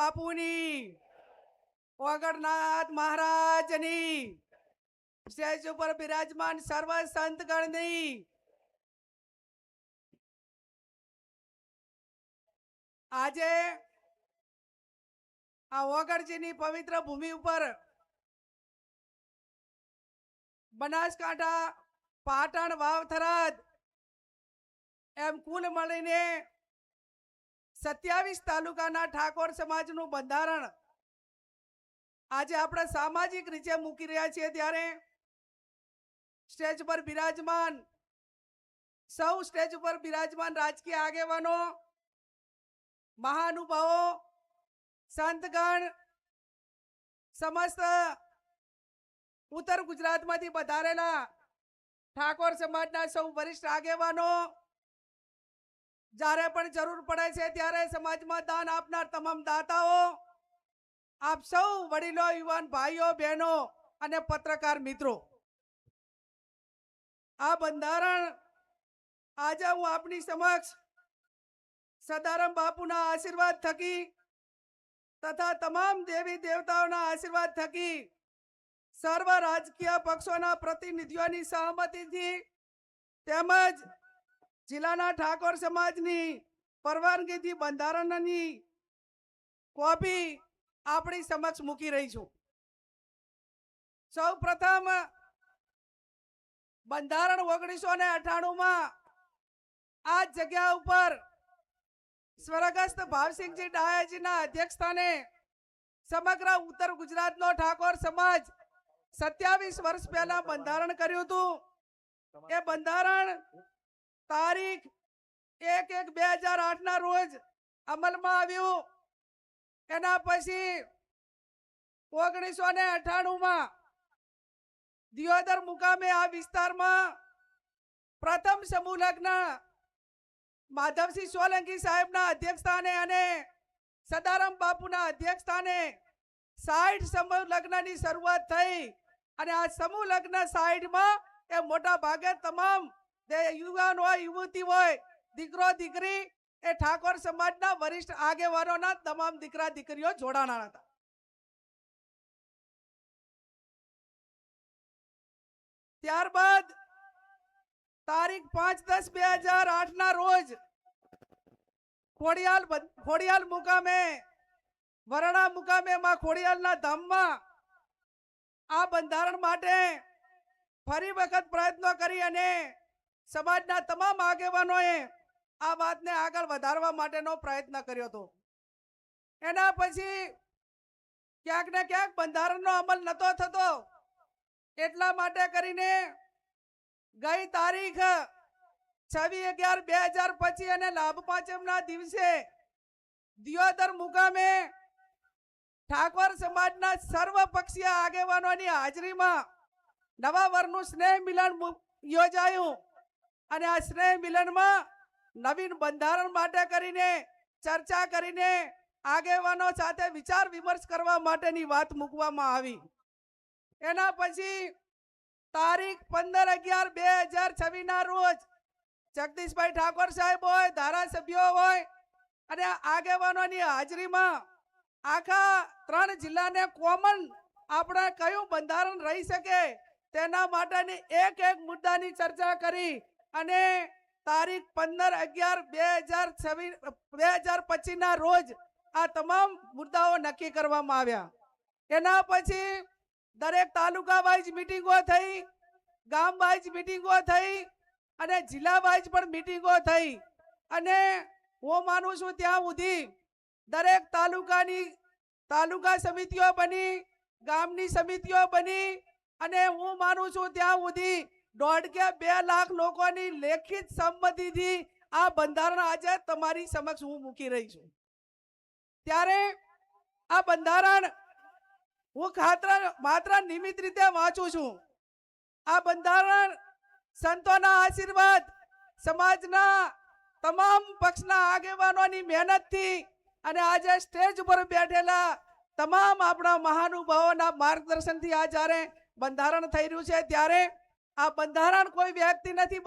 બાપુની, ઓગણનાથ મહારાજની, સ્ટેજ ઉપર બિરાજમાન સર્વ સંતગણની, આજે આ ઓગણજીની પવિત્ર ભૂમિ ઉપર બનાસકાંઠા, પાટણ, વાવ, થરાદ એમ કુલ મળીને 27 તાલુકાના ઠાકોર સમાજનું બંધારણ આજે આપણે સામાજિક રીતે મૂકી રહ્યા છીએ ત્યારે સ્ટેજ પર બિરાજમાન સૌ સ્ટેજ ઉપર બિરાજમાન રાજકીય આગેવાનો, મહાનુભાવો, સંતગણ, સમસ્ત ઉત્તર ગુજરાતમાંથી પધારેલા ઠાકોર સમાજના સૌ વરિષ્ઠ આગેવાનો, જ્યારે પણ જરૂર પડે છે ત્યારે સમાજમાં દાન આપનાર તમામ દાતાઓ, આપ સૌ વડીલો, યુવાન ભાઈઓ, બહેનો અને પત્રકાર મિત્રો, આ બંધારણ આજે હું આપની સમક્ષ સદારામ બાપુના આશીર્વાદ થકી તથા તમામ દેવી દેવતાઓના આશીર્વાદ થકી સર્વ રાજકીય પક્ષોના પ્રતિનિધિઓની સહમતિથી તેમજ જિલ્લાના ઠાકોર સમાજની પરવાનગીથી બંધારણની કોપી આપણી સમક્ષ મૂકી રહી છું. સૌ પ્રથમ બંધારણ 1998માં આ જગ્યા ઉપર સ્વર્ગસ્થ ભાવસિંહજી ડાયાજીના અધ્યક્ષસ્થાને સમગ્ર ઉત્તર ગુજરાતનો ઠાકોર સમાજ 27 વર્ષ પહેલા બંધારણ કર્યું હતું. એ બંધારણ તારીખ 1/1/2008 રોજ અમલમાં આવ્યું. એના પછી 1998માં દિયોદર મુકામે આ વિસ્તારમાં પ્રથમ સમૂહ લગ્ન માધવસિંહ સોલંકી સાહેબના અધ્યક્ષસ્થાને અને સદારામ બાપુના અધ્યક્ષસ્થાને 60 સમૂહ લગ્નની શરૂઆત થઈ અને આ સમૂહ લગ્ન 60માં એ મોટા ભાગે તમામ યુવાન હોય, યુવતી હોય, દીકરો દીકરી એ ઠાકોર સમાજના વરિષ્ઠ આગેવાનોના તમામ દીકરા દીકરીઓ જોડાણા હતા. ત્યારબાદ તારીખ 5/10/2008 રોજ ખોડિયાલ મુકામે, વરણા મુકામે માં ખોડિયાલના ધામમાં આ બંધારણ માટે ફરી વખત પ્રયત્નો કરી અને સમાજના તમામ આગેવાનોએ આ વાતને આગળ વધારવા માટેનો પ્રયત્ન કર્યો હતો. એના પછી ક્યાંક ને ક્યાંક બંધારણનો અમલ નતો થતો. એટલા માટે કરીને ગઈ તારીખ 26/11/2025 અને લાભ પાંચમના દિવસે દિયોદર મુકામે ઠાકોર સમાજના સર્વપક્ષીય આગેવાનોની હાજરીમાં નવા વર્ષનું સ્નેહ મિલન યોજાયું અને આ સ્નેહ મિલનમાં નવીન બંધારણ માટે કરીને ચર્ચા કરીને આગેવાનો સાથે વિચાર વિમર્શ કરવા માટેની વાત મૂકવામાં આવી. એના પછી તારીખ 15/11/2026 રોજ જગદીશભાઈ ઠાકોર સાહેબ હોય, ધારાસભ્યો હોય અને આગેવાનોની હાજરીમાં આખા 3 જિલ્લાને કોમન આપણે કયું બંધારણ રહી શકે તેના માટેની એક મુદ્દાની ચર્ચા કરી અને તારીખ 15/11/2025 રોજ આ તમામ મુદ્દાઓ નક્કી કરવામાં આવ્યા. એના પછી દરેક તાલુકા વાઇઝ મીટિંગો થઈ, ગામ વાઇઝ મીટિંગો થઈ અને જિલ્લા વાઇઝ પણ મીટિંગો થઈ અને હું માનું છું ત્યાં સુધી દરેક તાલુકા સમિતિઓ બની, ગામની સમિતિઓ બની અને હું માનું છું ત્યાં સુધી 1.5 કે 2 લાખ લોકોની લેખિત સંમતિથી આ બંધારણ આજે તમારી સમક્ષ હું મૂકી રહી છું. ત્યારે આ બંધારણ હું માત્ર નિમિત્ત રીતે વાંચું છું. આ બંધારણ સંતોના આશીર્વાદ, સમાજના તમામ પક્ષના આગેવાનોની મહેનતથી અને આજે સ્ટેજ ઉપર બેઠેલા તમામ આપણા મહાનુભાવોના માર્ગદર્શનથી આ જ્યારે બંધારણ થઈ રહ્યું છે ત્યારે આ બંધારણ કોઈ વ્યક્તિ નથી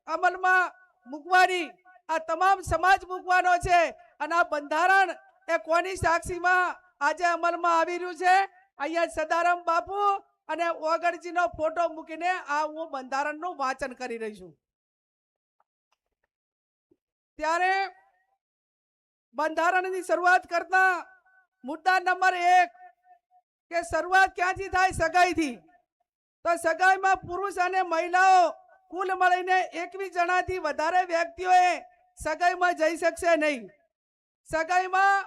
અમલમાં મૂકવાની, આ તમામ સમાજ મૂકવાનો છે અને આ બંધારણ એ કોની સાક્ષીમાં આજે અમલમાં આવી રહ્યું છે? અહીંયા સદારામ બાપુ અને ઓગણજીનો ફોટો મૂકીને આ હું બંધારણનું વાંચન કરી રહી છું. ત્યારે બંધારણની શરૂઆત કરતા મુદ્દા નંબર 1 કે શરૂઆત ક્યાંથી થાય? સગાઈથી. તો સગાઈમાં પુરુષ અને મહિલાઓ કુલ મળીને 21 જણાથી વધારે વ્યક્તિઓએ સગાઈમાં જઈ શકશે નહીં. સગાઈમાં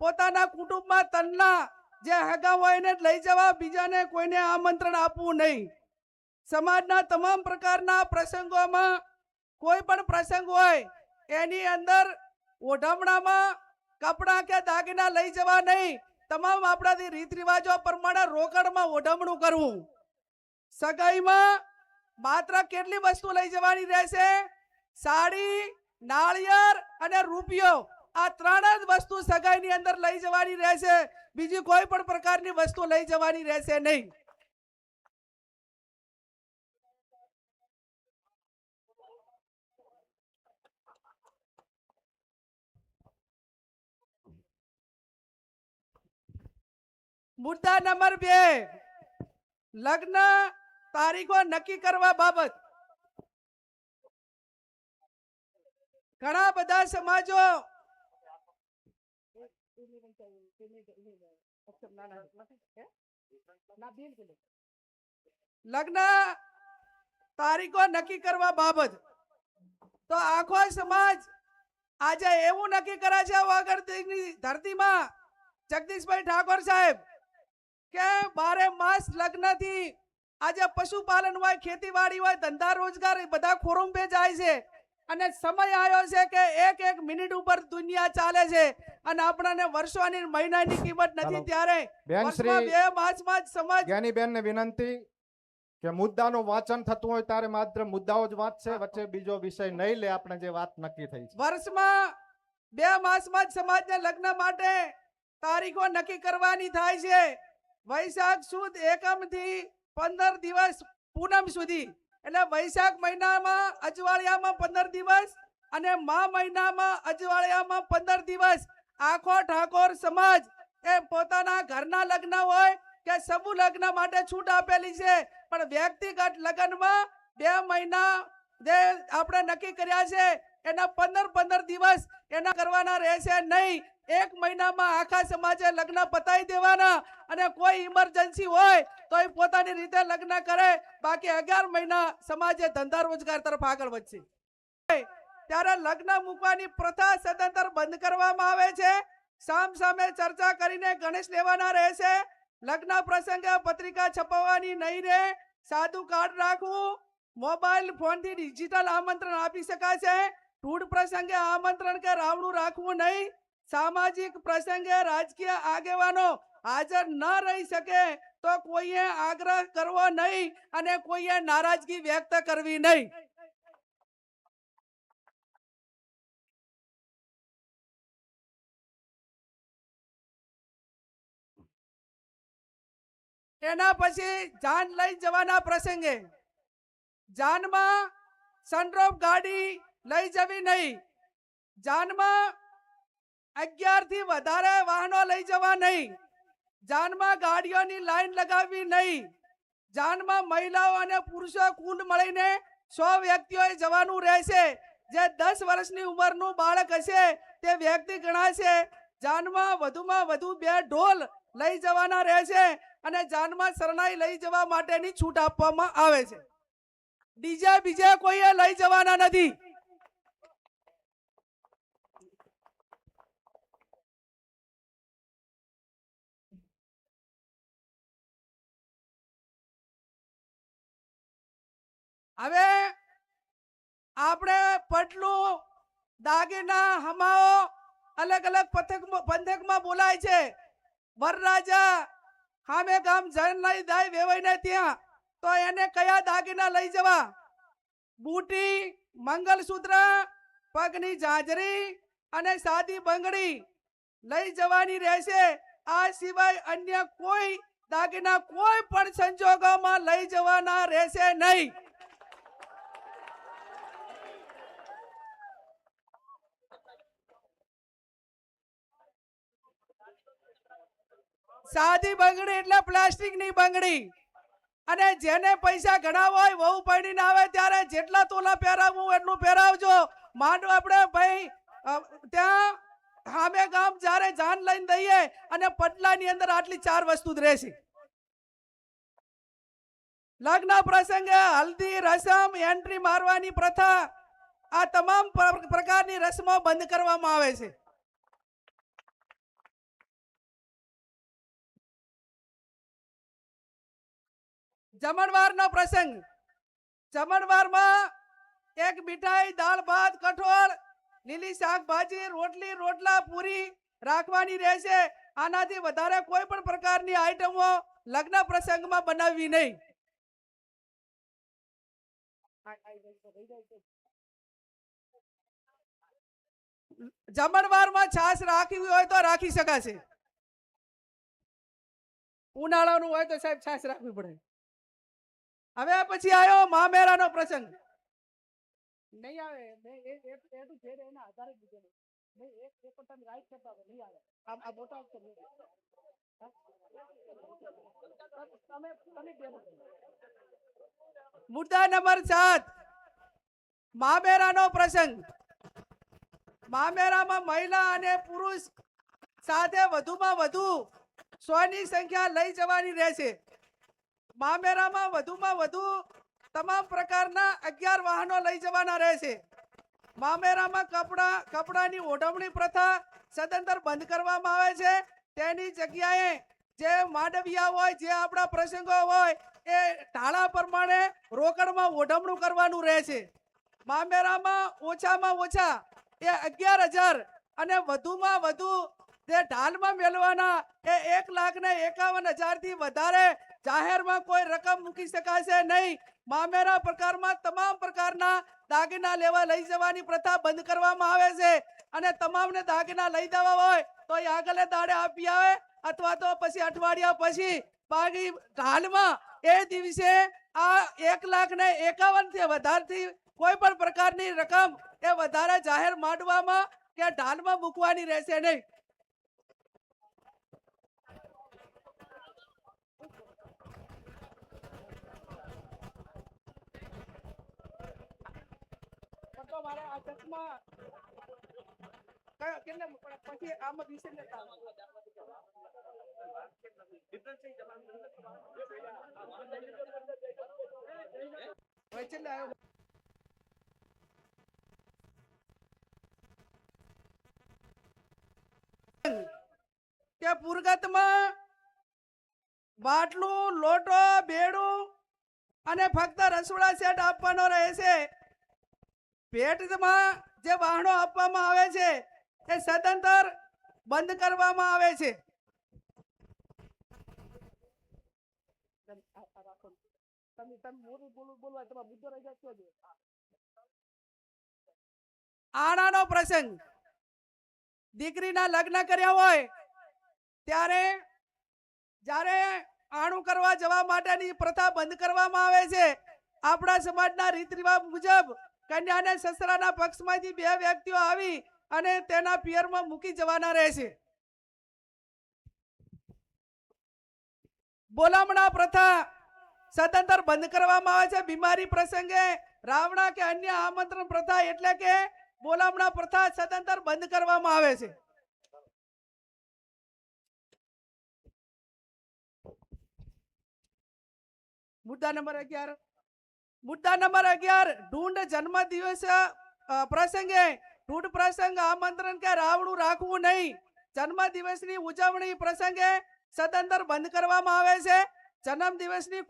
પોતાના કુટુંબમાં તનના જે હગા હોય એને લઈ જવા, બીજાને કોઈને આમંત્રણ આપવું નહીં. સમાજના તમામ પ્રકારના પ્રસંગોમાં કોઈ પણ પ્રસંગ હોય એની અંદર ઓઢમણામાં કપડાં કે દાગીના લઈ જવા નહીં. તમામ આપણાથી રીત રિવાજો પ્રમાણે રોકડમાં ઓઢમણું કરવું. સગાઈમાં માત્ર કેટલી વસ્તુ લઈ જવાની રહેશે? સાડી, નાળિયેર અને રૂપિયો. આ 3 જ વસ્તુ સગાઈની અંદર લઈ જવાની રહેશે. બીજી કોઈ પણ પ્રકારની વસ્તુ લઈ જવાની રહેશે નહીં. મુદ્દા નંબર 2, લગ્ન તારીખો નક્કી કરવા બાબત. ઘણા બધા સમાજો લગ્ન તારીખો નક્કી કરવા બાબત. તો આખો સમાજ આજે એવું નક્કી કરે છે વાગડની ધરતીમાં જગદીશભાઈ ઠાકોર સાહેબ કે 12 માસ લગ્નથી આજે પશુપાલન હોય, ખેતીવાડી હોય, ધંધા રોજગાર બધા ખોરંભે જાય છે. અને સમય આવ્યો છે કે એક મિનિટ ઉપર દુનિયા ચાલે છે અને આપણને વર્ષોની મહિનાની કિંમત નથી. ત્યારે વર્ષમાં 2 માસમાં જ સમાજ. જ્ઞાનીબેન ને વિનંતી કે મુદ્દાનું વાંચન થતું હોય ત્યારે માત્ર મુદ્દાઓ જ વાંચશે, વચ્ચે બીજો વિષય નહીં લે. આપણે જે વાત નક્કી થઈ છે, વર્ષમાં 2 માસમાં જ સમાજને લગ્ન માટે તારીખો નક્કી કરવાની થાય છે. વૈશાખ સુદ એકમ થી 15 દિવસ પૂનમ સુધી, એટલે વૈશાખ મહિનામાં અજવાળિયામાં 15 દિવસ અને મા મહિનામાં અજવાળિયામાં 15 દિવસ આખો ઠાકોર સમાજ એ પોતાના ઘરના લગ્ન હોય કે સમૂહ લગ્ન માટે છૂટ આપેલી છે. પણ વ્યક્તિગત લગ્નમાં 2 મહિના જે આપણે નક્કી કર્યા છે એના 15 દિવસ એના કરવાના રહેશે નહીં. 1 મહિનામાં આખા સમાજે લગ્ન પતાવી દેવાના અને કોઈ ઇમરજન્સી હોય તો એ પોતાની રીતે લગ્ન કરે. બાકી 11 મહિના સમાજે ધંધા રોજગાર તરફ આગળ વધશે. ત્યારે લગ્ન મૂકવાની પ્રથા સદંતર બંધ કરવામાં આવે છે. સામ સામે ચર્ચા કરીને ગણેશ લેવાના રહેશે. લગ્ન પ્રસંગે પત્રિકા છપાવવાની નહીં રહે. સાદું કાર્ડ રાખવું. મોબાઈલ ફોનથી ડિજિટલ આમંત્રણ આપી શકાશે. ધૂળ પ્રસંગે આમંત્રણ કે રાવણું રાખવું નહીં. સામાજિક પ્રસંગે રાજકીય આગેવાનો હાજર ન રહી શકે તો કોઈએ આગ્રહ કરવો નહીં અને કોઈએ નારાજગી વ્યક્ત કરવી નહીં. એના પછી જાન લઈ જવાના પ્રસંગે જાનમાં સનરૂફ ગાડી લઈ જવી નહીં. જાનમાં 11 થી વધારે વાહનો લઈ જવા નહીં. જાનમાં ગાડીઓની લાઈન લગાવવી નહીં. જાનમાં મહિલાઓ અને પુરુષો કુલ મળીને 100 વ્યક્તિઓએ જવાનું રહેશે. જે 10 વર્ષની ઉંમરનું બાળક હશે તે વ્યક્તિ ગણાશે. જાનમાં વધુમાં વધુ 2 ઢોલ લઈ જવાના રહેશે અને જાનમાં શરણાઈ લઈ જવા માટેની છૂટ આપવામાં આવે છે. ડીજે બીજે કોઈએ લઈ જવાના નથી. હવે આપણે પટલું, દાગીના, હમાઓ અલગ અલગ પંથકમાં બોલાય છે. વરરાજા સામે ગામ જન લઈ દાય વેવાઈને ત્યાં તો એને કયા દાગીના લઈ જવા? બુટી, મંગલસૂત્ર, પગની ઝાંઝરી અને સાદી બંગડી લઈ જવાની રહેશે. આ સિવાય અન્ય કોઈ દાગીના કોઈ પણ સંજોગોમાં લઈ જવાના રહેશે નહીં. સાદી બંગડી એટલે પ્લાસ્ટિકની બંગડી. અને જેને પૈસા ઘણા હોય વહુ પરણીને આવે ત્યારે જેટલા તોલા પહેરાવવું એટલું પહેરાવજો. માંડો આપણે ભાઈ ત્યાં સામે ગામ જ્યારે જાન લઈને દઈએ અને પટલાની અંદર આટલી 4 વસ્તુ જ રહેશે. લગ્ન પ્રસંગે હલ્દી રસમ એન્ટ્રી મારવાની પ્રથા આ તમામ પ્રકારની રસમો બંધ કરવામાં આવે છે. જમણવારનો પ્રસંગ. જમણવારમાં એક મીઠાઈ દાળ ભાત કઠોળ લીલી શાકભાજી રોટલી રોટલા પૂરી રાખવાની રહેશે. આનાથી વધારે કોઈ પણ પ્રકારની આઈટમો લગ્ન પ્રસંગમાં બનાવવી નહીં. જમણવારમાં છાશ રાખવી હોય તો રાખી શકાશે. ઉનાળાનું હોય તો સાહેબ છાશ રાખવી પડે. હવે પછી આવ્યો મામેરાનો પ્રસંગ. નહીં આવે એટલું છે એના આધારે જ લીધેલું. નહીં એક પણ તમે રાઈટ કરતા હોય નહીં આવે. આ મોટા અક્ષર મુદ્દા નંબર 7 મામેરાનો પ્રસંગ. મામેરામાં મહિલા અને પુરુષ સાથે વધુમાં વધુ 100 ની સંખ્યા લઈ જવાની રહેશે. મામેરામાં વધુમાં વધુ તમામ પ્રકારના 11 વાહનો લઈ જવાના રહેશે. મામેરામાં કપડાની ઓઢવણી પ્રથા સદંતર બંધ કરવામાં આવે છે. તેની જગ્યાએ જે માંડવિયા હોય જે આપણા પ્રસંગો હોય એ ઢાળા પ્રમાણે રોકડમાં ઓઢવણું કરવાનું રહેશે. મામેરામાં ઓછામાં ઓછા એ 11,000 અને વધુમાં વધુ જે ઢાલમાં મેળવાના એ 1,51,000 થી વધારે જાહેરમાં કોઈ રકમ મૂકી શકાશે નહીં. મામેરા પ્રકારમાં તમામ પ્રકારના દાગીના લેવા લઈ જવાની પ્રથા બંધ કરવામાં આવે છે. અને તમામને દાગીના લઈ દેવા હોય તો એ આગલે દાડે આપી આવે અથવા તો પછી અઠવાડિયા પછી બાકી ઢાલમાં એ દિવસે આ 1,51,000 થી વધારથી કોઈ પણ પ્રકારની રકમ એ વધારે જાહેર માંડવામાં કે ઢાલમાં મૂકવાની રહેશે નહીં. મારે આ ચશ્મા પછી આમાં વિશે લેતા કે પુરગતમાં બાટલું લોટો બેડું અને ફક્ત રસોડા સેટ આપવાનો રહેશે. ભેટમાં જે વાહનો આપવામાં આવે છે એ સદંતર બંધ કરવામાં આવે છે. આણાનો પ્રસંગ. દીકરીના લગ્ન કર્યા હોય ત્યારે જ્યારે આણું કરવા જવા માટેની પ્રથા બંધ કરવામાં આવે છે. આપણા સમાજના રીત રિવાજ મુજબ કન્યાને સસરાના પક્ષમાંથી 2 વ્યક્તિઓ આવી અને તેના પિયરમાં મૂકી જવાના રહેશે. બોલામણા પ્રથા સદંતર બંધ કરવામાં આવે છે. બીમારી પ્રસંગે રાવણા કે અન્ય આમંત્રણ પ્રથા એટલે કે બોલામણા પ્રથા સદંતર બંધ કરવામાં આવે છે. મુદ્દા નંબર 11. મુદ્દા નંબર 11 ઢૂંઢ જન્મ દિવસ પ્રસંગે ઢૂંઢ પ્રસંગ આમંત્રણ કે રાવણું રાખવું નહીં. જન્મ દિવસની ઉજવણી પ્રસંગે સદંતર બંધ કરવામાં આવે છે. જન્મ દિવસની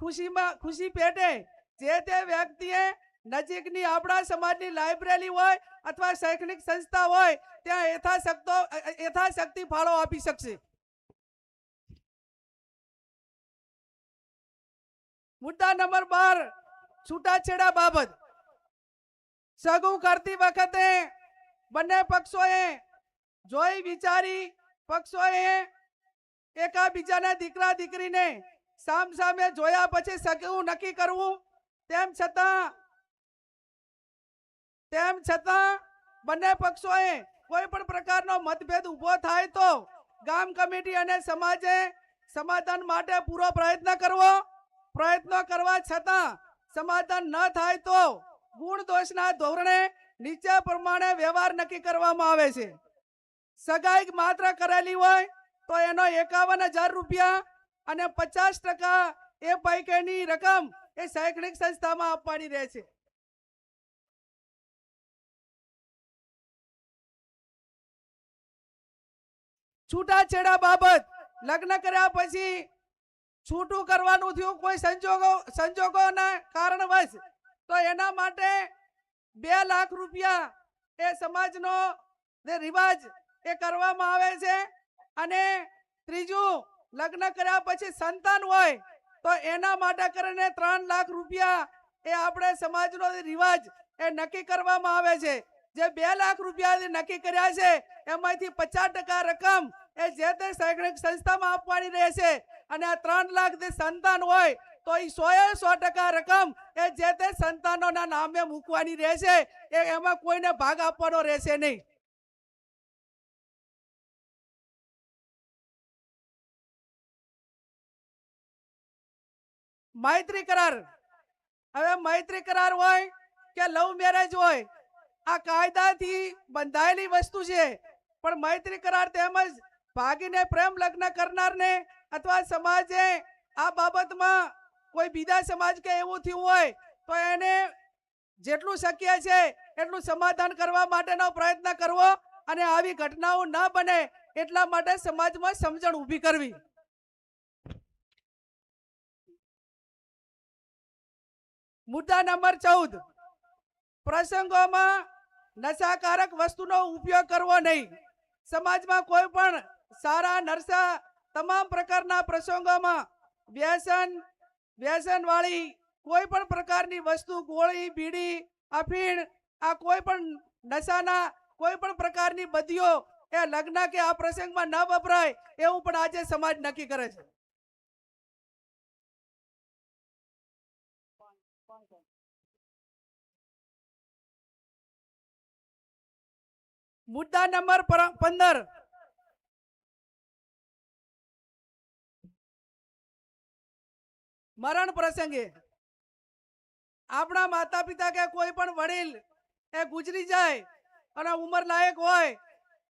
ખુશી પેટે જે તે વ્યક્તિએ નજીકની આપણા સમાજની લાઇબ્રેરી હોય અથવા શૈક્ષણિક સંસ્થા હોય ત્યાં યથાશક્તિ ફાળો આપી શકશે. મુદ્દા નંબર 12 છૂટાછેડા બાબત. સગું કરતી વખતે બંને પક્ષોએ જોઈ વિચારી પક્ષોએ એકાબીજાના દીકરા દીકરીને સામસામે જોયા પછી સગું નક્કી કરવું. તેમ છતાં બંને પક્ષોએ કોઈ પણ પ્રકારનો મતભેદ ઉભો થાય તો ગામ કમિટી અને સમાજે સમાધાન માટે પૂરો પ્રયત્ન કરવો. પ્રયત્નો કરવા છતાં સમાધાન ન થાય તો ગુણ દોષના ધોરણે નીચે પ્રમાણે વ્યવહાર નક્કી કરવામાં આવે છે. સગાઈ માત્ર કરેલી હોય તો એનો 51,000 રૂપિયા અને 50% એ પૈકીની રકમ એ શૈક્ષણિક સંસ્થામાં આપવાની રહે છે. છૂટાછેડા બાબત લગ્ન કર્યા પછી છૂટું કરવાનું થયું કોઈ સંજોગોના કારણવશ તો એના માટે 2 લાખ રૂપિયા એ સમાજનો જે રિવાજ એ કરવામાં આવે છે. અને ત્રીજું, લગ્ન કર્યા પછી સંતાન હોય તો એના માટે કરીને 3 લાખ રૂપિયા એ આપણે સમાજનો રિવાજ એ નક્કી કરવામાં આવે છે. જે 2 લાખ રૂપિયા નક્કી કર્યા છે એમાંથી 50% રકમ એ જે તે શૈક્ષણિક સંસ્થામાં આપવાની રહેશે. અને આ 3 લાખ જે સંતાન હોય તો એ 100% રકમ એ જે તે સંતાનોના નામે મૂકવાની રહેશે. એમાં કોઈને ભાગ આપવાનો રહેશે નહીં. મૈત્રી કરાર. હવે મૈત્રી કરાર હોય કે લવ મેરેજ હોય, આ કાયદાથી બંધાયેલી વસ્તુ છે. પણ મૈત્રી કરાર તેમજ ભાગીને પ્રેમ લગ્ન કરનારને અથવા સમાજે આ બાબતમાં કોઈ બીજા સમાજ કે એવું થયું હોય તો એને જેટલું શક્ય છે એટલું સમાધાન કરવા માટેનો પ્રયત્ન કરવો અને આવી ઘટનાઓ ન બને એટલા માટે સમાજમાં સમજણ ઊભી કરવી. મુદ્દા નંબર 14, પ્રસંગોમાં નશાકારક વસ્તુનો ઉપયોગ કરવો નહીં. સમાજમાં કોઈ પણ સારા નરસા તમામ પ્રકારના પ્રસંગોમાં વ્યસનવાળી કોઈ પણ પ્રકારની વસ્તુ, ગોળી, બીડી, અફીણ, આ કોઈ પણ નશાના કોઈ પણ પ્રકારની બદીઓ એ લગ્ન કે આ પ્રસંગમાં ન વપરાય એવું પણ આજે સમાજ નક્કી કરે છે. મુદ્દા નંબર 15, મરણ પ્રસંગે આપણા માતા પિતા કે કોઈ પણ વડીલ એ ગુજરી જાય અને ઉંમર લાયક હોય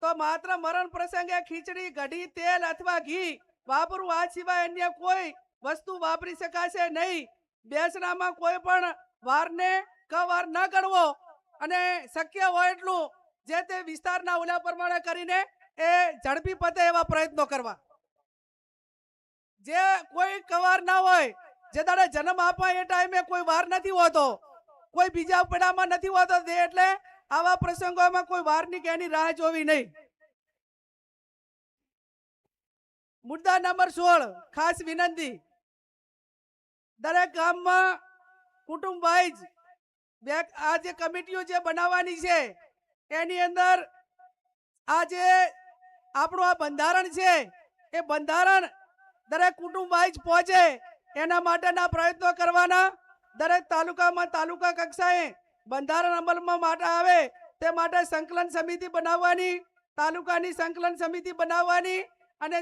તો માત્ર મરણ પ્રસંગે ખીચડી, કઢી, તેલ અથવા ઘી વાપરવું. આ સિવાય અન્ય કોઈ વસ્તુ વાપરી શકાશે નહીં. બેસણામાં કોઈ પણ વારને કવાર ન ગણવો અને શક્ય હોય એટલું જે તે વિસ્તારના ઓલા પ્રમાણે કરીને એ ઝડપી પતે એવા પ્રયત્નો કરવા. જે કોઈ કવાર ના હોય, જે દાડે જન્મ આપવા એ ટાઈમે કોઈ વાર નથી હોતો, કોઈ બીજા પડામાં નથી હોતો, એટલે આવા પ્રસંગોમાં કોઈ વારની કે એની રાહ જોવી નહીં. મુદ્દા નંબર 16, ખાસ વિનંતી, દરેક ગામમાં કુટુંબ વાઇઝ આ જે કમિટીઓ જે બનાવવાની છે એની અંદર આ જે આપણું આ બંધારણ છે એ બંધારણ દરેક કુટુંબ વાઇઝ પહોંચે એના માટેના પ્રયત્નો કરવાના. દરેક તાલુકામાં તાલુકા કક્ષાએ બંધારણ અમલમાં માટે આવે તે માટે સંકલન સમિતિ બનાવવાની, તાલુકાની સંકલન સમિતિ બનાવવાની અને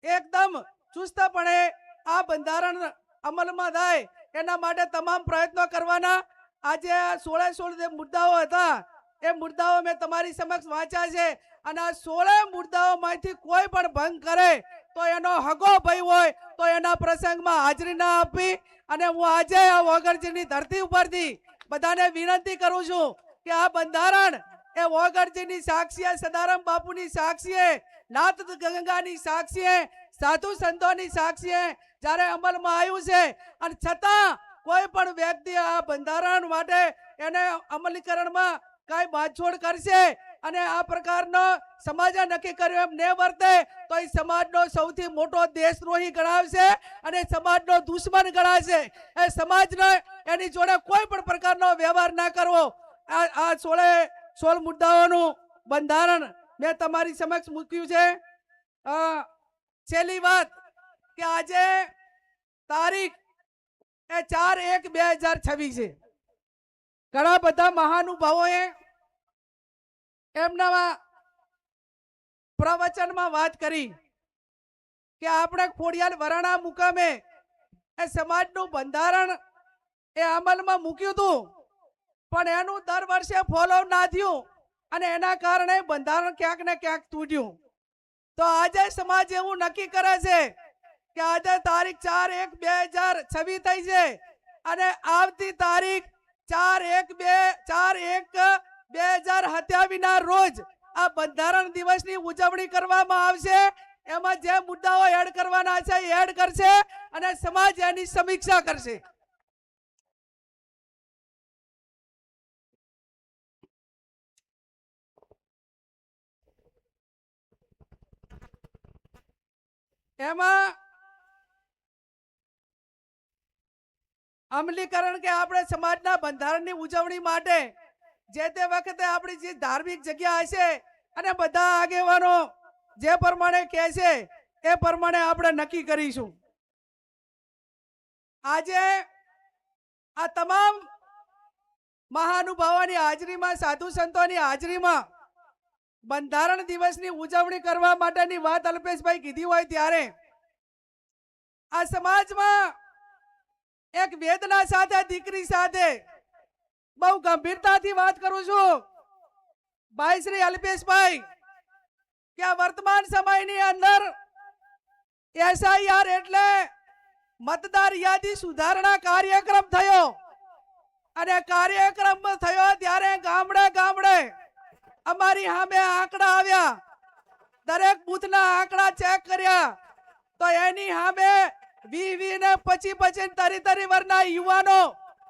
એકદમ ચુસ્તપણે આ બંધારણ અમલમાં થાય એના માટે તમામ પ્રયત્નો કરવાના. આજે આ 16 જે મુદ્દાઓ હતા એ મુદ્દાઓ મેં તમારી સમક્ષ વાંચ્યા છે અને આ 16 મુદ્દાઓમાંથી કોઈ પણ ભંગ કરે તો એનો હગો ભય હોય તો એના પ્રસંગમાં હાજરી ના આપવી. અને હું આજે આ ઓગણજીની ધરતી ઉપરથી બધાને વિનંતી કરું છું કે આ બંધારણ એ ઓગણજીની સાક્ષીએ, સદારામ બાપુની સાક્ષીએ, નાથ ગંગાની સાક્ષીએ, સાધુ સંતોની સાક્ષીએ જ્યારે અમલમાં આવ્યું છે અને છતાં કોઈ પણ વ્યક્તિ આ બંધારણ માટે એને અમલીકરણમાં કઈ બાંધછોડ કરશે અને આ પ્રકારનો સમાજે નક્કી કર્યું એમ ન વર્તે તો એ સમાજનો સૌથી મોટો દેશદ્રોહી ગણાવશે અને સમાજનો દુશ્મન ગણાશે. એ સમાજને એની જોડે કોઈ પણ પ્રકારનો વ્યવહાર ના કરવો. આ 16 મુદ્દાઓનું બંધારણ મેં તમારી સમક્ષ મૂક્યું છે. છેલ્લી વાત કે આજે તારીખ એ 4/1/2026 છે. ઘણા બધા મહાનુભાવોએ એમના પ્રવચનમાં વાત કરી કે આપણે ખોડિયાલ વરાણા મુકામે એ સમાજનું બંધારણ એ અમલમાં મૂક્યું હતું, પણ એનું દર વર્ષે ફોલો ના થયું અને એના કારણે બંધારણ ક્યાંક ને ક્યાંક તૂટ્યું. તો આજે સમાજ એવું નક્કી કરે છે કે આજે તારીખ 4/1/2026 થઈ છે અને આવતી તારીખ 4/1/2027 ના રોજ આ બંધારણ દિવસની ઉજવણી કરવામાં આવશે. એમાં જે મુદ્દાઓ એડ કરવાના છે એ એડ કરશે અને સમાજ એની સમીક્ષા કરશે. એમાં અમલીકરણ કે આપણે સમાજના બંધારણની ઉજવણી માટે જે તે વખતે આપણી જે ધાર્મિક જગ્યા હશે અને બધા આગેવાનો જે પ્રમાણે કહે છે એ પ્રમાણે આપણે નક્કી કરીશું. આજે આ તમામ મહાનુભાવોની હાજરીમાં, સાધુ સંતોની હાજરીમાં બંધારણ દિવસની ઉજવણી કરવા માટેની વાત અલ્પેશભાઈ કીધી હોય ત્યારે આ સમાજમાં એક વેદના સાથે, દીકરી સાથે બહુ ગંભીરતાથી વાત કરું છું ભાઈ શ્રી અલ્પેશભાઈ કે આ વર્તમાન સમયની અંદર SIR એટલે મતદાર યાદી સુધારણા કાર્યક્રમ થયો અને કાર્યક્રમ થયો ત્યારે ગામડે ગામડે અમારી સામે આંકડા આવ્યા. દરેક બૂથના આંકડા ચેક કર્યા તો એની સામે 20 ને 25 તરી વર્ષના યુવાનો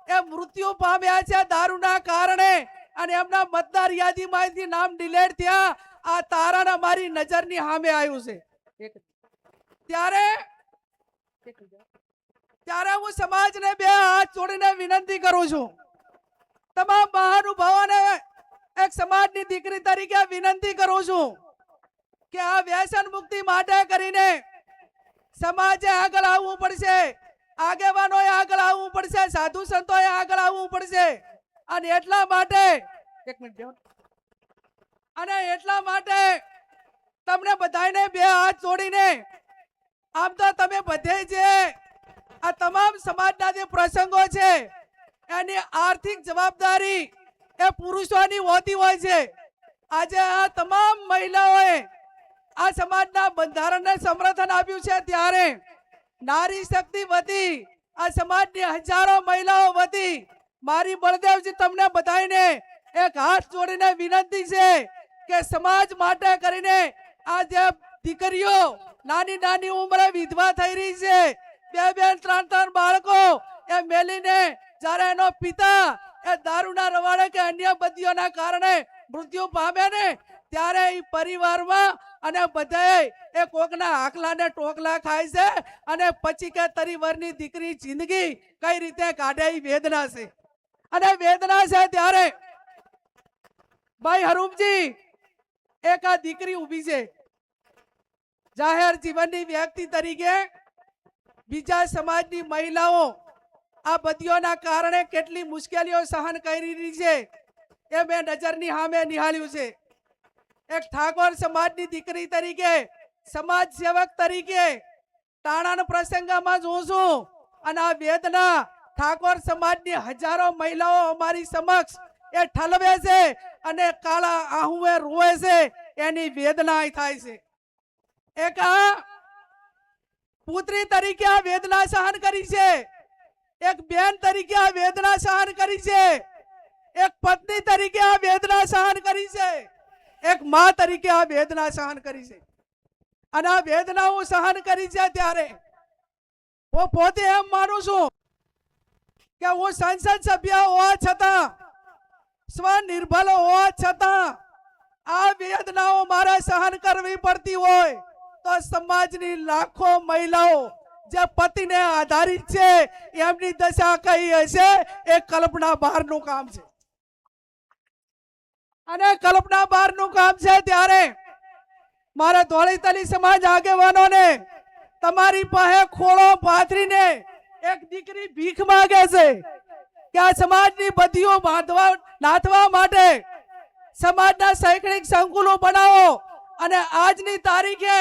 એ મૃત્યુ પામ્યા છે દારૂના કારણે અને એમના મતદાર યાદીમાંથી નામ ડિલીટ થયા. આ તારણ અમારી નજરની સામે આવ્યું છે. ત્યારે હું સમાજને બે હાથ જોડીને વિનંતી કરું છું, તમામ મહાનુભાવોને એક સમાજની દીકરી તરીકે વિનંતી કરું છું કે આ વ્યસન મુક્તિ માટે કરીને સમાજે આગળ આવવું પડશે, આગેવાનોએ આગળ આવવું પડશે, સાધુ સંતોએ આગળ આવવું પડશે. અને એટલા માટે તમને બધાને બે હાથ જોડીને આમ તો તમે બધે જે આ તમામ સમાજના જે પ્રસંગો છે એની આર્થિક જવાબદારી એ પુરુષોની હોતી હોય છે. આજે આ તમામ મહિલાઓએ આ સમાજના બંધારણને સમર્થન આપ્યું છે ત્યારે નારી શક્તિ વતી આ સમાજની હજારો મહિલાઓ વતી મારી બળદેવજી તમને બધાને એક હાથ જોડીને વિનંતી છે કે સમાજ માટે કરીને આ જે દીકરીઓ નાની નાની ઉંમરે વિધવા થઈ રહી છે, 2-3 બાળકો એ મેલીને જ્યારે એનો પિતા એ દારૂના રવાડે કે અન્ય બદીઓના કારણે મૃત્યુ પામે ને ત્યારે એ પરિવારમાં અને બધાએ એ કોકના આકલા ને ટોકલા ખાય છે અને પછી કે તરી વરની દીકરી જિંદગી કઈ રીતે કાઢે એ વેદના છે. અને વેદના છે ત્યારે ભાઈ હરુમજી એક આ દીકરી ઊભી છે, જાહેર જીવનની વ્યક્તિ તરીકે બીજા સમાજની મહિલાઓ આ બદીઓના કારણે કેટલી મુશ્કેલીઓ સહન કરી રહી છે એ મેં નજરની સામે નિહાળ્યું છે. એક ઠાકોર સમાજની દીકરી તરીકે, સમાજ સેવક તરીકે તાણાના પ્રસંગમાં જોઉં છું અને આ વેદના ઠાકોર સમાજની હજારો મહિલાઓ અમારી સમક્ષ એ ઠલવે છે અને કાળા આહુએ રોવે છે, એની વેદના થાય છે. એક આ પુત્રી તરીકે આ વેદના સહન કરી છે, એક બેન તરીકે આ વેદના સહન કરી છે, એક પત્ની તરીકે આ વેદના સહન કરી છે, એક માં તરીકે આ વેદના સહન કરી છે. અને આ વેદના હું સહન કરી છે ત્યારે હું પોતે એમ માનું છું કે હું સંસદ સભ્ય હોવા છતાં, સ્વનિર્ભર હોવા છતાં આ વેદનાઓ મારે સહન કરવી પડતી હોય તો સમાજની લાખો મહિલાઓ જે પતિને આધારિત છે એમની દશા કઈ હશે એ કલ્પના બહારનું કામ છે. અને કલ્પના બહારનું કામ છે ત્યારે મારે ધોળીતલી સમાજ આગેવાનોને તમારી પાસે ખોળો પાથરીને એક દીકરી ભીખ માંગે છે કે આ સમાજની બદીઓ બાંધવા નાથવા માટે સમાજના શૈક્ષણિક સંકુલો બનાવો અને આજની તારીખે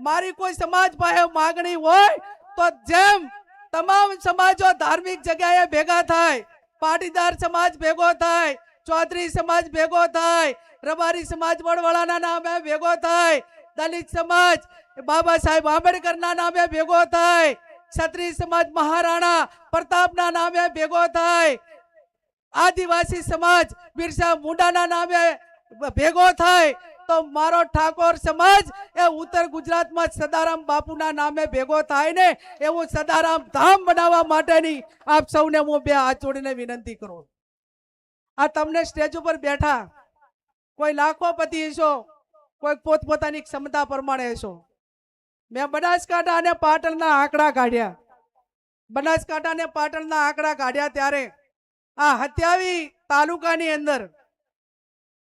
મારી કોઈ સમાજ પાસે માગણી હોય તો જેમ તમામ સમાજો ધાર્મિક જગ્યાએ ભેગા થાય, પાટીદાર સમાજ ભેગો થાય, ચૌધરી સમાજ ભેગો થાય, રબારી સમાજ વડવાળાના નામે ભેગો થાય, દલિત સમાજ બાબા સાહેબ આંબેડકરના નામે ભેગો થાય, ક્ષત્રિય સમાજ મહારાણા પ્રતાપના નામે ભેગો થાય, આદિવાસી સમાજ બિરસા મુંડાના નામે ભેગો થાય, તો મારો ઠાકોર સમાજ એ ઉત્તર ગુજરાતમાં સદારામ બાપુના નામે ભેગો થાય ને એવું સદારામ ધામ બનાવવા માટેની આપ સૌને હું બે હાથ જોડીને વિનંતી કરું. આ તમને સ્ટેજ ઉપર બેઠા કોઈ લાખોપતિ હશો, કોઈ પોતપોતાની ક્ષમતા પ્રમાણે હશો. મેં બનાસકાંઠા અને પાટણના આંકડા કાઢ્યા. બનાસકાંઠા અને પાટણના આંકડા કાઢ્યા ત્યારે આ 27 તાલુકાની અંદર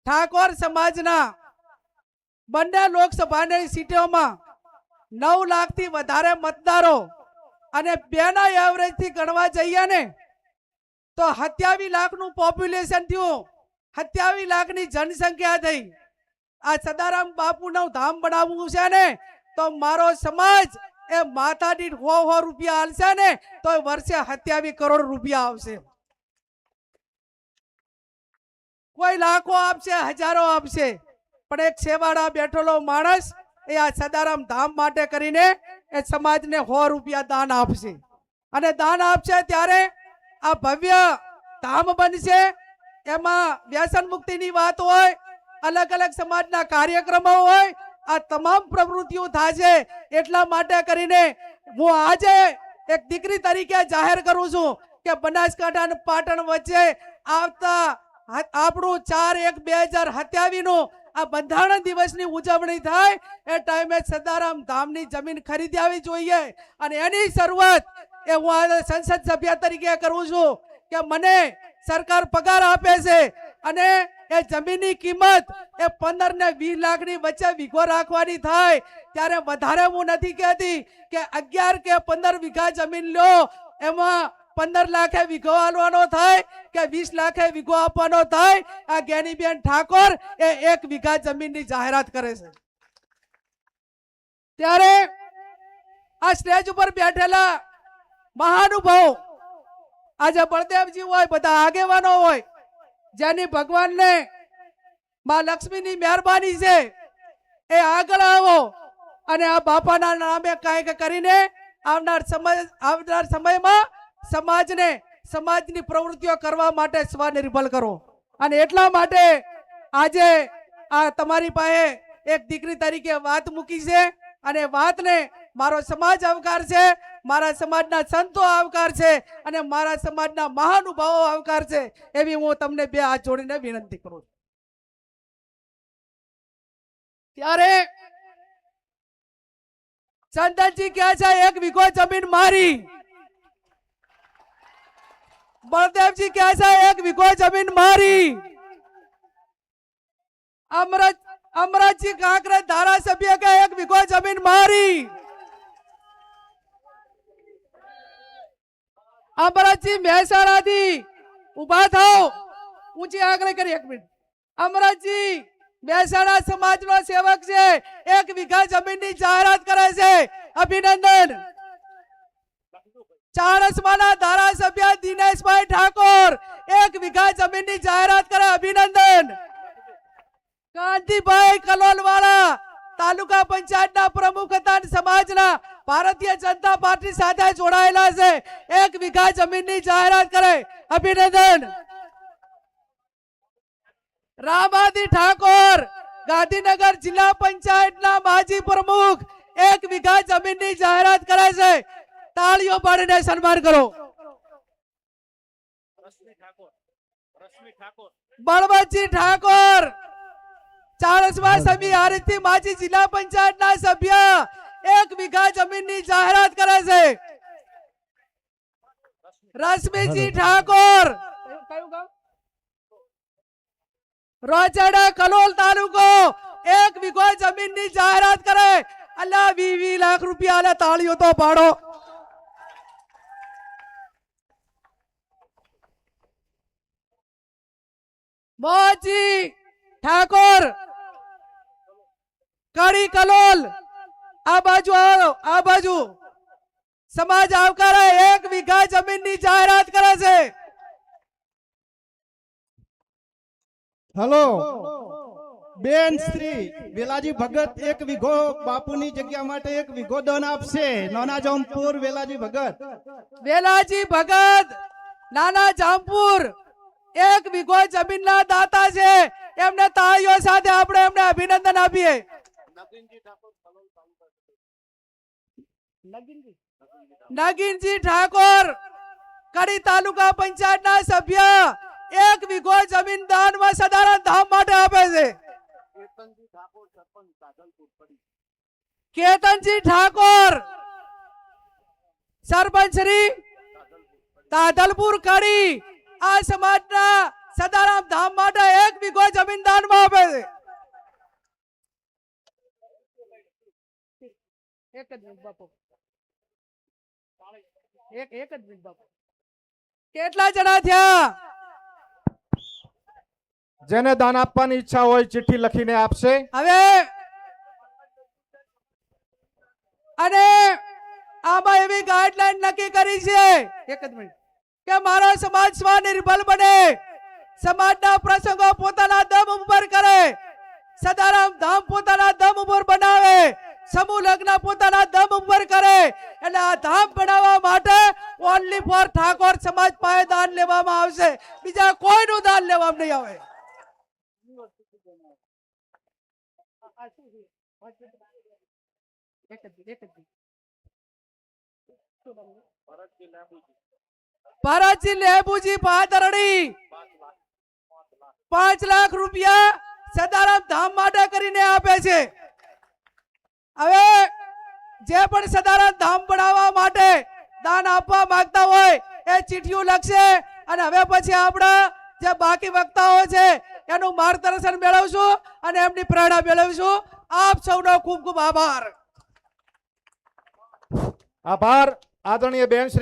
ઠાકોર સમાજના બંને લોકસભાની સીટોમાં 9 લાખથી વધારે મતદારો અને બેના એવરેજ થી ગણવા જઈએ ને તો 27 લાખનું પોપ્યુલેશન થયું, 27 લાખની જનસંખ્યા થઈ. આ સદારામ બાપુનું ધામ બનાવવું છે ને તો મારો સમાજ એ માથા દીઠ 100 રૂપિયા આલશે ને તો વર્ષે 27 કરોડ રૂપિયા આવશે. કોઈ લાખો આપશે, હજારો આપશે, પણ એક સેવાડા બેઠેલો માણસ એ આ સદારામ ધામ માટે કરીને એ સમાજને 100 રૂપિયા દાન આપશે. અને દાન આપશે ત્યારે આ ભવ્ય ધામ બનશે. એમાં વ્યસન મુક્તિની વાત હોય, અલગ અલગ સમાજના કાર્યક્રમો હોય, આ તમામ પ્રવૃત્તિઓ થશે. એટલા માટે કરીને હું આજે એક દીકરી તરીકે જાહેર કરું છું કે બનાસકાંઠા અને પાટણ વચ્ચે આવતા આપણું 4/1/2027 નું આ બંધારણ દિવસની ઉજવણી થાય એ ટાઈમે સદારામ ધામની જમીન ખરીદી આવી જોઈએ. અને એની શરૂઆત એ હું સંસદ સભ્ય તરીકે કરું છું કે મને સરકાર પગાર આપે છે અને એ જમીનની કિંમત એ 15 ને 20 લાખની વચ્ચે વીઘો રાખવાની થાય. ત્યારે વધારે હું નથી કહેતી કે 11 કે 15 વીઘા જમીન લો, એમાં 15 લાખે વીઘો આલવાનો થાય કે 20 લાખે વીઘો આપવાનો થાય. આ જ્ઞાનીબેન ઠાકોર એ 1 વીઘા જમીનની જાહેરાત કરે છે. ત્યારે આ સ્ટેજ ઉપર બેઠેલા મહાનુભાવ, આજે બળદેવજી હોય, બધા આગેવાનો હોય, જેની ભગવાનને માં લક્ષ્મીની મહેરબાની છે, એ આગળ આવો અને આ બાપાના નામે કાંઈક કરીને આવનાર સમયમાં સમાજની પ્રવૃત્તિઓ કરવા માટે સ્વનિર્ભર કરો. અને એટલા માટે આજે આ તમારી પાસે એક દીકરી તરીકે વાત મૂકી છે અને વાતને મારો સમાજ આવકાર છે, મારા સમાજના સંતો આવકાર છે અને મારા સમાજના મહાનુભાવો આવકાર છે. એવી હું તમને બે હાથ જોડીને વિનંતી કરું છું. ત્યારે ચંદનજી કહે છે 1 વીઘો જમીન મારી, બળદેવજી કહે છે 1 વીઘો જમીન મારી, અમરતજી કાંકરે ધારાસભ્ય કે 1 વીઘો જમીન મારી, અમરતજી મહેસાણાથી ઉભા થાઓ, ઊંચી આંગળી કરી 1 મિનિટ. અમરતજી મહેસાણા સમાજનો સેવક છે, 1 વીઘા જમીનની જાહેરાત કરે છે, અભિનંદન. ચાણસ્માના ધારાસભ્ય દિનેશભાઈ ઠાકોર 1 વીઘા જમીનની જાહેરાત કરે, અભિનંદન. કાંતિભાઈ કલોલવાળા તાલુકા પંચાયતના પ્રમુખ હતા, સમાજના ભારતીય જનતા પાર્ટી સાથે જોડાયેલા છે, 1 વીઘા જમીનની જાહેરાત કરે, અભિનંદન. રામાદી ઠાકોર ગાંધીનગર જિલ્લા પંચાયતના માજી પ્રમુખ 1 વીઘા જમીનની જાહેરાત કરે છે, તાળીઓ પાડીને સન્માન કરો. બળવંતજી ઠાકોર ચાણસ્મા સમી હારીજથી માજી જિલ્લા પંચાયતના સભ્ય 1 વીઘા જમીનની જાહેરાત કરે છે. રશ્મિજી ઠાકોર રોજડા કલોલ તાલુકો 1 વીઘો જમીનની જાહેરાત કરે. અલ્લા 20 લાખ રૂપિયા આલે, તાળીઓ તો પાડો. મોજી ઠાકોર કડી કલોલ આ બાજુ આવો, આ બાજુ સમાજ આવકારે 1 વીઘા જમીનની જાહેરાત કરે છે. હલો બેન શ્રી વેલાજી ભગત 1 વીઘો બાપુની જગ્યા માટે 1 વીઘો દાન આપશે. નાના જામપુર વેલાજી ભગત. વેલાજી ભગત નાના જામપુર 1 વીઘો જમીનના દાતા છે. એમને તાળીઓ સાથે આપણે એમને અભિનંદન આપીએ. નગીનજી ઠાકોર કડી તાલુકા પંચાયતના સભ્ય 1 વીઘો જમીન દાનમાં સદાનંદ ધામ માટે આપે છે. કેતનજી ઠાકોર સરપંચ શ્રી તાદલપુર કડી આ સમાજના સદારામ ધામ માટે 1 વીઘો જમીન દાનમાં આપે છે. એક જ મિનિટ બાપુ, એક જ મિનિટ બાપુ. કેટલા જણા થયા? જેને દાન આપવાની ઈચ્છા હોય ચિઠ્ઠી લખીને આપશે. હવે અને આમાં એવી ગાઈડલાઈન નક્કી કરી છે, એક જ મિનિટ, કે મારો સમાજ સ્વનિર્ભર બને, સમાજના પ્રસંગો પોતાના દમ ઉપર કરે, સદારામ ધામ પોતાના દમ ઉપર બનાવે, સમૂહ લગ્ન પોતાના દમ ઉપર કરે. એટલે આ ધામ બનાવવા માટે ઓનલી ફોર ઠાકોર સમાજ પાસે દાન લેવામાં આવશે. બીજા કોઈનું દાન લેવામાં નહીં આવે. ભરતજી લેબુજી પાદરડી 5 લાખ રૂપિયા સદારામ ધામ માટે કરીને આપે છે. હવે જે પણ સદારામ ધામ બનાવવા માટે દાન આપવા માંગતા હોય એ ચિઠ્ઠીઓ લખશે. અને હવે પછી આપણા જે બાકી વક્તાઓ છે એનું માર્ગદર્શન મેળવશું અને એમની પ્રેરણા મેળવીશું. આપ સૌનો ખૂબ ખૂબ આભાર. આભાર આદરણીય બેન શ્રી